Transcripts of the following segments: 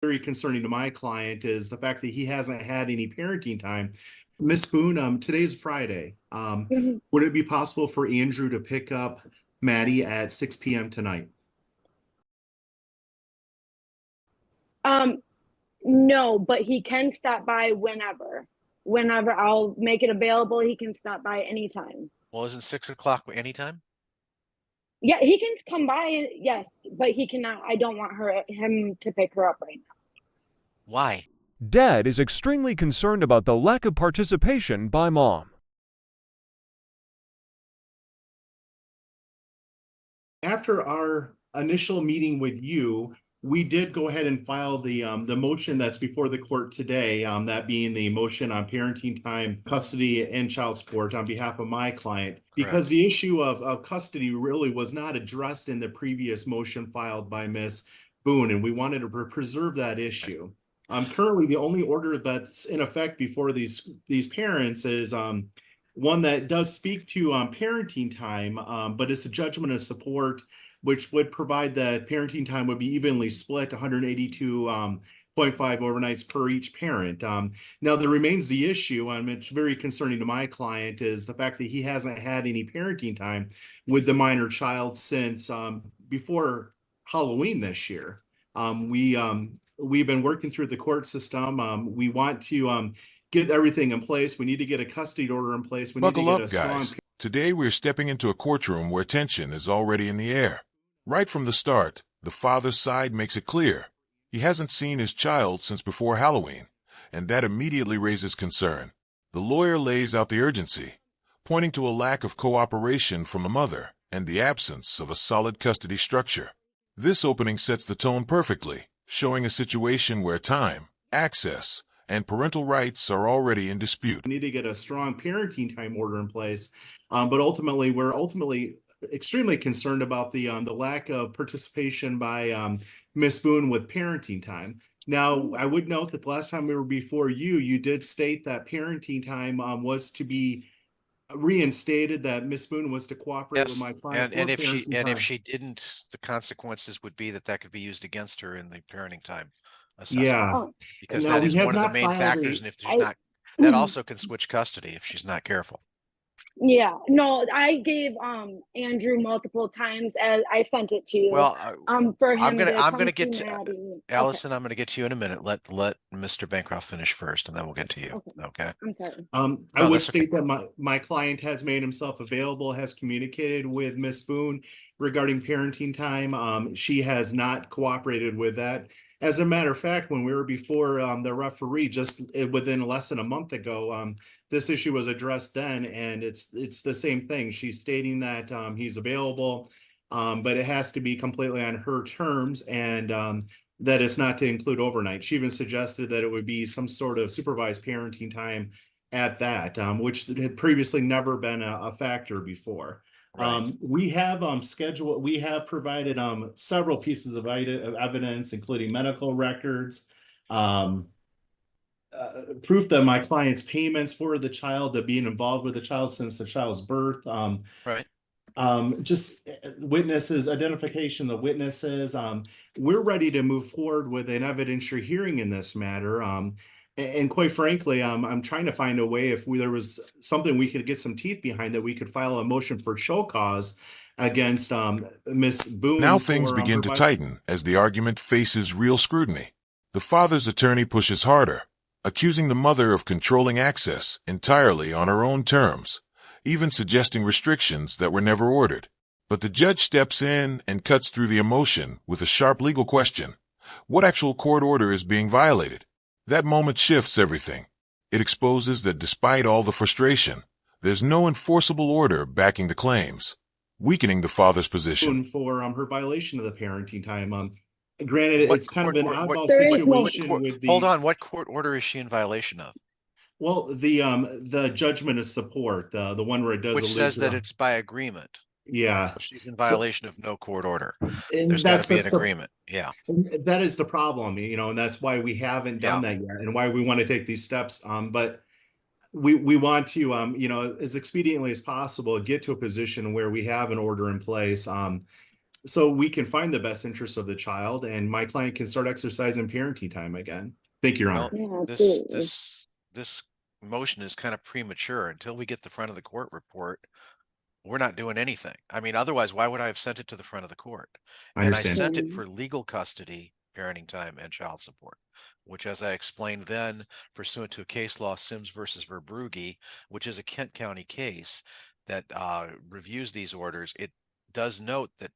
very concerning to my client is the fact that he hasn't had any parenting time. Miss Boone, today's Friday. Mhm. Would it be possible for Andrew to pick up Maddie at 6 p.m. tonight? Um, no, but he can stop by whenever. Whenever I'll make it available, he can stop by anytime. Well, isn't 6 o'clock anytime? Yeah, he can come by, yes, but he cannot. I don't want him to pick her up right now. Why? Dad is extremely concerned about the lack of participation by Mom. After our initial meeting with you, we did go ahead and file the motion that's before the court today, that being the motion on parenting time, custody, and child support on behalf of my client. Because the issue of custody really was not addressed in the previous motion filed by Miss Boone, and we wanted to preserve that issue. Currently, the only order that's in effect before these parents is one that does speak to parenting time, but it's a judgment of support, which would provide that parenting time would be evenly split 182.5 overnights per each parent. Now, there remains the issue, it's very concerning to my client, is the fact that he hasn't had any parenting time with the minor child since before Halloween this year. We've been working through the court system. We want to get everything in place. We need to get a custody order in place. We need to Buckle get up, a strong. guys. Today we're stepping into a courtroom where tension is already in the air. Right from the start, the father's side makes it clear. He hasn't seen his child since before Halloween, and that immediately raises concern. The lawyer lays out the urgency, pointing to a lack of cooperation from the mother and the absence of a solid custody structure. This opening sets the tone perfectly, showing a situation where time, access, and parental rights are already in dispute. We need to get a strong parenting time order in place, but ultimately, we're extremely concerned about the lack of participation by Miss Boone with parenting time. Now, I would note that the last time we were before you, you did state that parenting time was to be reinstated, that Miss Boone was to cooperate with my client and for if she parenting time. if she didn't, the consequences would be that could be used against her in the parenting time assessment. Yeah, Oh, Because now that we is have one of the not main filed factors, a. and if there's not, that also can switch custody if she's not careful. yeah, no, I gave Andrew multiple times as I sent it to you. Well, For I'm him to gonna come get see to Maddie. Allison. I'm gonna get to you in a minute. Let Mr. Bancroft finish first, and then we'll get to you. Okay. Okay. I'm sorry. I No, would that's okay. state that my client has made himself available, has communicated with Miss Boone regarding parenting time. She has not cooperated with that. As a matter of fact, when we were before the referee, just within less than a month ago, this issue was addressed then, and it's the same thing. She's stating that he's available, but it has to be completely on her terms, and that it's not to include overnight. She even suggested that it would be some sort of supervised parenting time at that, which had previously never been a factor before. Right. We have we have provided several pieces of evidence, including medical records, proof that my client's payments for the child, that being involved with the child since the child's birth, Right. just witnesses, identification of witnesses. We're ready to move forward with an evidentiary hearing in this matter. And quite frankly, I'm trying to find a way, if there was something we could get some teeth behind, that we could file a motion for show cause against Miss Boone. Now things for begin to tighten as the argument faces real scrutiny. The father's attorney pushes harder, accusing the mother of controlling access entirely on her own terms, even suggesting restrictions that were never ordered. But the judge steps in and cuts through the emotion with a sharp legal question. What actual court order is being violated? That moment shifts everything. It exposes that despite all the frustration, there's no enforceable order backing the claims, weakening the father's position. For her violation of the parenting time. Granted, it's kind of an oddball There is no- situation with the. Hold on. What court order is she in violation of? Well, the judgment of support, the one where it does Which allude says to that it's by agreement. yeah. So she's in So, violation of no court order. and There's got to be an that's agreement. Yeah. that is the problem, and that's why we haven't done that yet, and why we want to take these steps. But we want to, as expediently as possible, get to a position where we have an order in place. so we can find the best interest of the child and my client can start exercising parenting time again. Thank you, Your Well, Honor. Yeah, this absolutely. this this motion is kind of premature. Until we get the front of the court report, we're not doing anything. I mean, otherwise, why would I have sent it to the front of the court? I And I understand. sent it Mhm. for legal custody, parenting time, and child support, which, as I explained then, pursuant to a case law, Sims versus Verbrugge, which is a Kent County case that reviews these orders, it does note that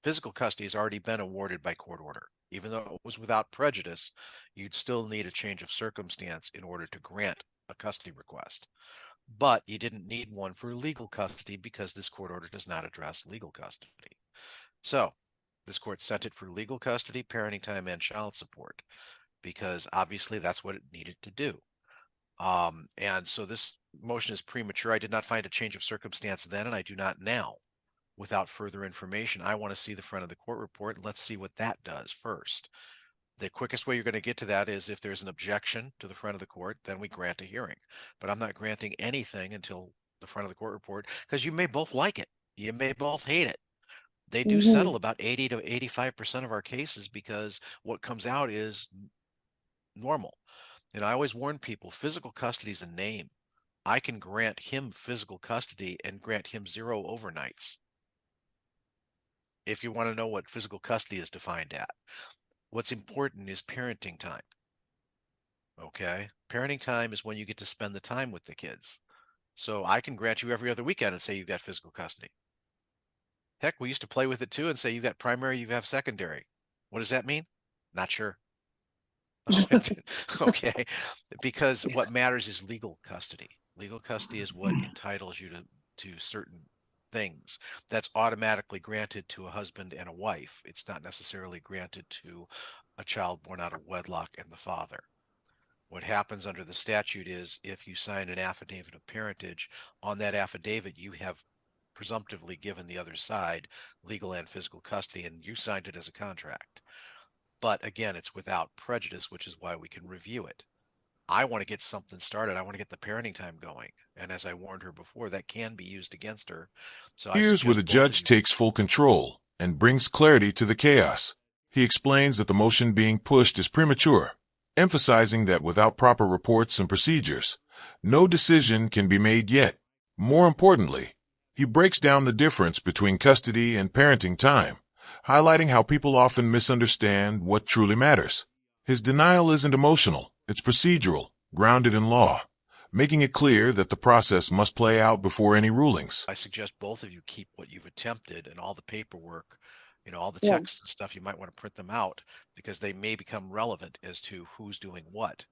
physical custody has already been awarded by court order. Even though it was without prejudice, you'd still need a change of circumstance in order to grant a custody request. But you didn't need one for legal custody because this court order does not address legal custody. So this court sent it for legal custody, parenting time, and child support because obviously that's what it needed to do. And so this motion is premature. I did not find a change of circumstance then, and I do not now. Without further information, I want to see the front of the court report. Let's see what that does first. The quickest way you're going to get to that is if there's an objection to the front of the court, then we grant a hearing. But I'm not granting anything until the front of the court report because you may both like it. You may both hate it. They do Mhm. settle about 80 to 85% of our cases because what comes out is normal. And I always warn people, physical custody is a name. I can grant him physical custody and grant him 0 overnights. If you want to know what physical custody is defined at. What's important is parenting time. Okay. Parenting time is when you get to spend the time with the kids. So I can grant you every other weekend and say you've got physical custody. Heck, we used to play with it too and say you've got primary, you have secondary. What does that mean? Not sure. Okay. Because what matters is legal custody. Legal custody is what entitles you to certain things. That's automatically granted to a husband and a wife. It's not necessarily granted to a child born out of wedlock and the father. What happens under the statute is if you sign an affidavit of parentage, on that affidavit, you have presumptively given the other side legal and physical custody, and you signed it as a contract. But again, it's without prejudice, which is why we can review it. I want to get something started. I want to get the parenting time going. And as I warned her before, that can be used against her. So I Here's where the suggest both of judge you. takes full control and brings clarity to the chaos. He explains that the motion being pushed is premature, emphasizing that without proper reports and procedures, no decision can be made yet. More importantly, he breaks down the difference between custody and parenting time, highlighting how people often misunderstand what truly matters. His denial isn't emotional, it's procedural, grounded in law, making it clear that the process must play out before any rulings. I suggest both of you keep what you've attempted and all the paperwork, all the Yeah. text and stuff. You might want to print them out because they may become relevant as to who's doing what.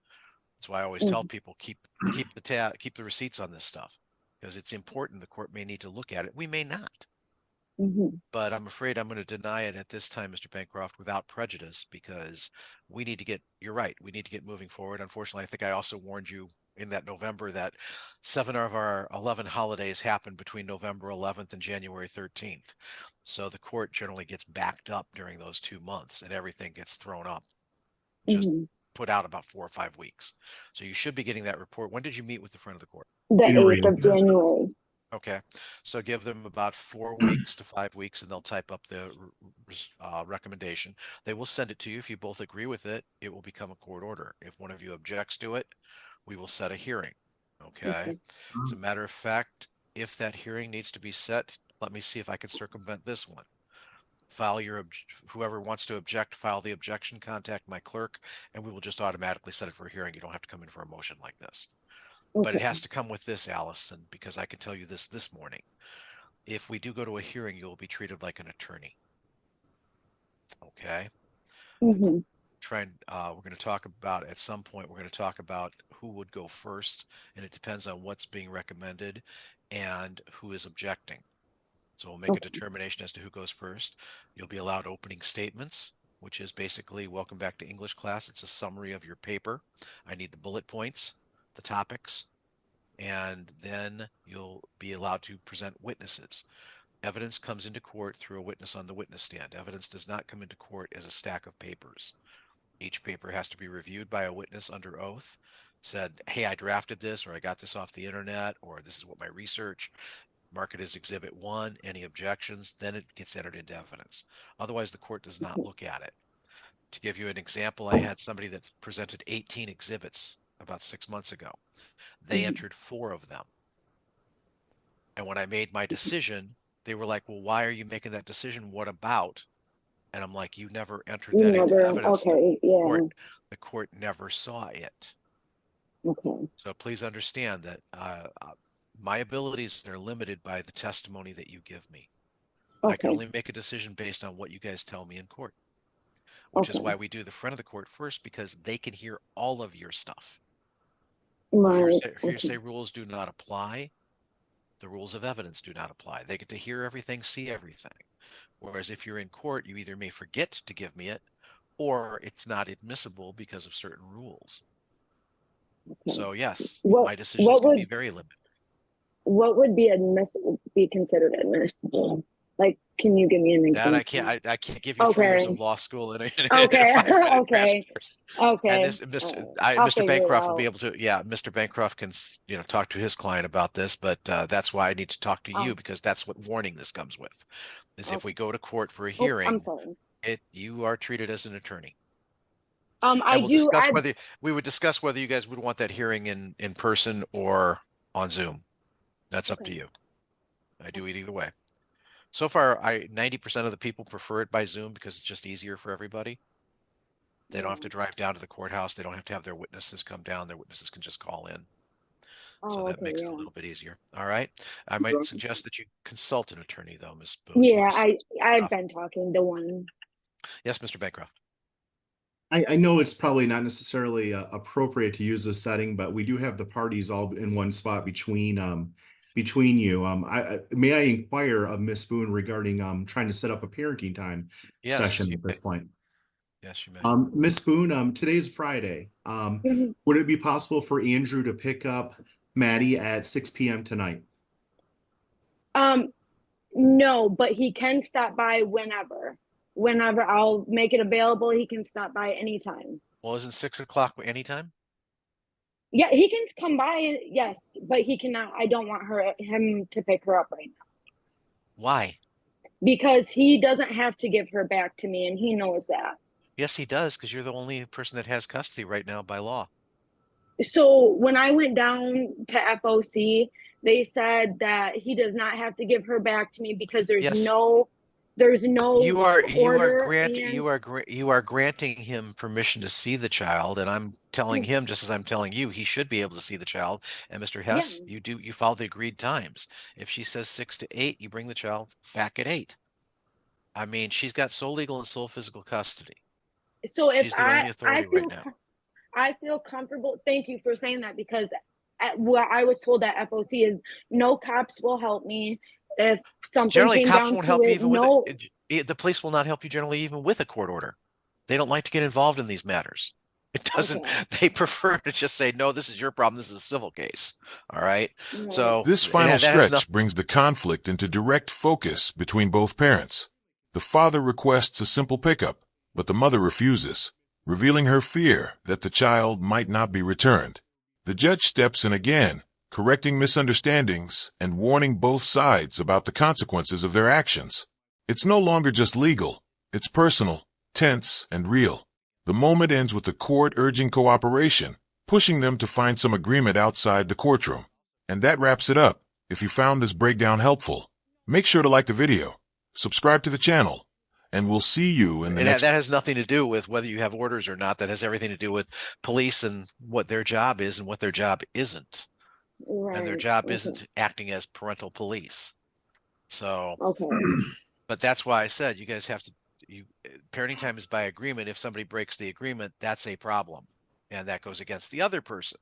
That's why I always tell Mhm. people keep the receipts on this stuff because it's important. The court may need to look at it. We may not, Mhm. but I'm afraid I'm going to deny it at this time, Mr. Bancroft, without prejudice because we need to get. You're right. We need to get moving forward. Unfortunately, I think I also warned you in that November that 7 of our 11 holidays happened between November 11th and January 13th. So the court generally gets backed up during those 2 months and everything gets thrown up, just Mhm. put out about 4 or 5 weeks. So you should be getting that report. When did you meet with the front of the court? The January 8th of January. Okay. So give them about 4 weeks to 5 weeks and they'll type up the recommendation. They will send it to you. If you both agree with it, it will become a court order. If one of you objects to it, we will set a hearing. Okay. Okay. As a matter of fact, if that hearing needs to be set, let me see if I can circumvent this one. File whoever wants to object, file the objection, contact my clerk, and we will just automatically set it for a hearing. You don't have to come in for a motion like this. But it Okay. has to come with this, Allison, because I can tell you this morning. If we do go to a hearing, you'll be treated like an attorney. Okay. Mhm. We're going to talk about at some point, we're going to talk about who would go first, and it depends on what's being recommended and who is objecting. So we'll make a Okay. determination as to who goes first. You'll be allowed opening statements, which is basically welcome back to English class. It's a summary of your paper. I need the bullet points, the topics, and then you'll be allowed to present witnesses. Evidence comes into court through a witness on the witness stand. Evidence does not come into court as a stack of papers. Each paper has to be reviewed by a witness under oath, said, hey, I drafted this, or I got this off the internet, or this is what my research. mark it as Exhibit 1, any objections, then it gets entered into evidence. Otherwise, the court does not look at it. To give you an example, I had somebody that presented 18 exhibits about 6 months ago. They entered 4 of them. And when I made my decision, they were like, well, why are you making that decision? What about? And I'm like, you never entered that into evidence. Okay, yeah, The court never saw it. okay, So please understand that my abilities are limited by the testimony that you give me. I can okay, only make a decision based on what you guys tell me in court, which is okay. why we do the front of the court first, because they can hear all of your stuff. Right, Hearsay rules do not apply. The rules of evidence do not apply. They get to hear everything, see everything. Whereas if you're in court, you either may forget to give me it, or it's not admissible because of certain rules. okay. So yes, What my decisions can be very limited. what would be admissible, be considered admissible? Like, can you give me an example? That I can't give you 4 years of law school and a Okay, 5-minute okay, course. okay. And this Mr. I'll Mr. figure it Bancroft will be out. able to, yeah, Mr. Bancroft can, talk to his client about this, but that's why I need to talk to you, Oh, because that's what warning this comes with. Is if okay. we go to court for a Oh, I'm hearing, sorry. you are treated as an attorney. I And we'll do. discuss whether we would discuss whether you guys would want that hearing in person or on Zoom. That's up to Okay. you. I do it either way. So far, 90% of the people prefer it by Zoom because it's just easier for everybody. They don't have to drive down to the courthouse. They don't have to have their witnesses come down. Their witnesses can just call in. So Oh, that okay, makes it a yeah. little bit easier. All right. I might suggest that you consult an attorney though, Ms. Boone. Yeah, I've been talking to one. Yes, Mr. Bancroft. I know it's probably not necessarily appropriate to use this setting, but we do have the parties all in one spot between you. May I inquire of Miss Boone regarding trying to set up a parenting time Yes, session you at this may. point? Yes, you may. Miss Boone, today's Friday. Mhm. Would it be possible for Andrew to pick up Maddie at 6 p.m. tonight? No, but he can stop by whenever. Whenever I'll make it available, he can stop by anytime. Well, isn't 6 o'clock anytime? Yeah, he can come by, yes, but he cannot. I don't want him to pick her up right now Why? because he doesn't have to give her back to me, and he knows that. Yes, he does, because you're the only person that has custody right now by law. So when I went down to FOC, they said that he does not have to give her back to me because there's Yes. no You are order granting and you are granting him permission to see the child, and I'm telling him, just as I'm telling you, he should be able to see the child. And Mr. yeah. Hess, you follow the agreed times. If she says 6 to 8, you bring the child back at 8. I mean, she's got sole legal and sole physical custody. So if She's the only authority right now. I feel comfortable. Thank you for saying that because what I was told at FOC is no cops will help me if something Generally, came cops down won't to help you it. even No, with it. The police will not help you generally even with a court order. They don't like to get involved in these matters. It doesn't, okay. they prefer to just say, no, this is your problem. This is a civil case. All right. Right. So This final that has stretch brings the conflict into direct focus between both parents. The father requests a simple pickup, but the mother refuses, revealing her fear that the child might not be returned. The judge steps in again, correcting misunderstandings and warning both sides about the consequences of their actions. It's no longer just legal, it's personal, tense, and real. The moment ends with the court urging cooperation, pushing them to find some agreement outside the courtroom. And that wraps it up. If you found this breakdown helpful, make sure to like the video, subscribe to the channel, and we'll see you in the next. That has nothing to do with whether you have orders or not. That has everything to do with police and what their job is and what their job isn't. Right. And their job isn't acting as parental police. So, Okay. but that's why I said you guys have to, parenting time is by agreement. If somebody breaks the agreement, that's a problem. And that goes against the other person.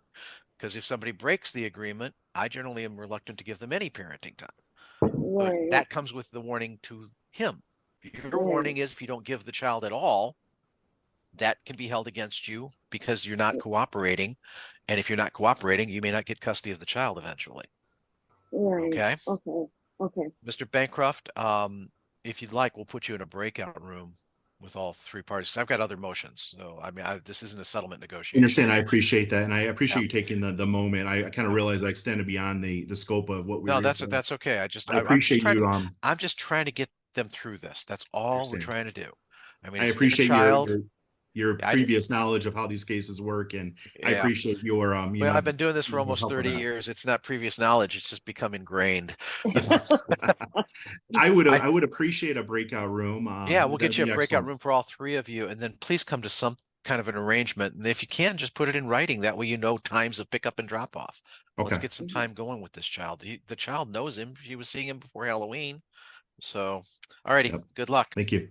Because if somebody breaks the agreement, I generally am reluctant to give them any parenting time. But Right. that comes with the warning to him. Your warning is if you don't give the child at all, that can be held against you because you're not cooperating. And if you're not cooperating, you may not get custody of the child eventually. Right. Okay. Okay. Okay. Mr. Bancroft, if you'd like, we'll put you in a breakout room with all three parties. 'Cause I've got other motions. So, I mean, this isn't a settlement I negotiation. understand. I appreciate that. And I appreciate Yeah. you taking the moment. I kind of Yeah. realized I extended beyond the scope of what we No, were. that's okay. I I'm just appreciate trying to, you. I'm just trying to get them through this. That's all we're Understand. trying to do. I mean, I it's in a appreciate child. your I did, previous knowledge of how these cases work. And I yeah. appreciate your, Well, I've been doing this for your almost help with 30 that. years. It's not previous knowledge. It's just become ingrained. Yes. I I would appreciate a breakout room. Yeah, we'll That'd get you a be breakout excellent. room for all three of you, and then please come to some kind of an arrangement. And if you can, just put it in writing. That way you know times of pickup and drop off. Let's Okay. get some time going with this child. The child knows him. She was seeing him before Halloween. So, alrighty, Yep. good luck. Thank you.